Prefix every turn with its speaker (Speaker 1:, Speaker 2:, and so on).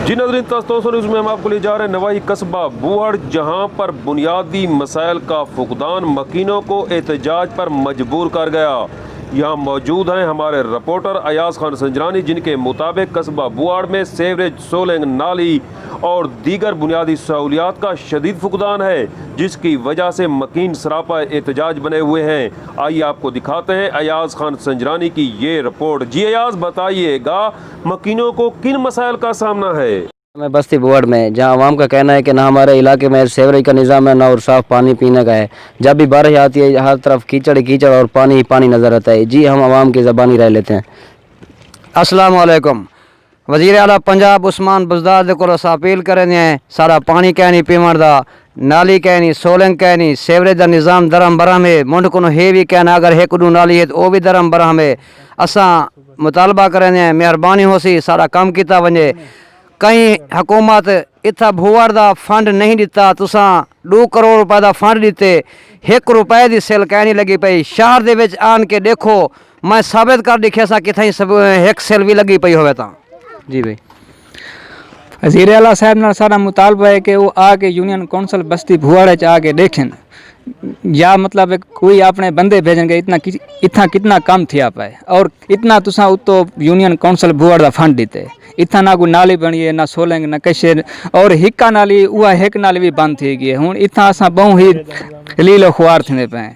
Speaker 1: जी नाज़रीन, ताज़ा न्यूज़ में हम आपको ले जा रहे हैं नवाही कस्बा बूहड़, जहां पर बुनियादी मसाइल का फुकदान मकीनों को एहतजाज पर मजबूर कर गया। यहाँ मौजूद हैं हमारे रिपोर्टर अयाज खान संजरानी, जिनके मुताबिक कस्बा बूहड़ में सेवरेज, सोलंग नाली और दीगर बुनियादी सहूलियात का शदीद फुकदान है, जिसकी वजह से मकीन सरापा एहतजाज बने हुए हैं। आइए आपको दिखाते हैं अयाज खान संजरानी की ये रिपोर्ट। जी अयाज, बताइएगा मकीनों को किन मसाइल का सामना है?
Speaker 2: मैं बस्ती बूहड़ में, जहां आवाम का कहना है कि ना हमारे इलाके में सेवरेज का निज़ाम है, ना और साफ़ पानी पीने का है। जब भी बारिश आती है हर तरफ कीचड़ ही कीचड़ और पानी ही पानी नज़र आता है। जी हम आवाम की ज़बानी राय लेते हैं। अस्सलाम वालेकुम। वज़ीर आला पंजाब उस्मान बुज़दार को अपील करें हैं, सारा पानी कै नहीं पीवन का, नाली कै नहीं, सोलंग कै नहीं, सेवरेज का निज़ाम दरम बरम है। मुंड को हे भी कहना अगर एक दू नाली है तो वह भी दरम बरम है। असा मुतालबा करें हैं मेहरबानी हो सी सारा काम किया वजे। कहीं हुकूमत इतना बूहड़ का फंड नहीं दिता, तुसा 2 करोड़ रुपए का फंड दिते, 1 रुपए की सेल कै नहीं लगी पई। शहर दे विच आन के देखो, मैं साबित कर दिखे सा कितनी सब 1 सेल भी लगी पई होवे ता। जी भाई,
Speaker 3: वज़ीर आला साहब ना सारा मुतालबा है कि वो आके यूनियन कौंसल बस्ती बूहड़ च आके देखें, या मतलब कोई अपने बंदे भेजेंगे। इतना कितना कम थिया पाए, और इतना तुसा उतो यूनियन कौंसल बूहड़ का फंड दीते, इतना ना कोई नाली बनी है, ना सोलंग ना कैसे, और हिक्का नाली वह एक नाली भी बंद थी गई है। हूँ इतना असा बहु ही लीलो खुआर थी पे।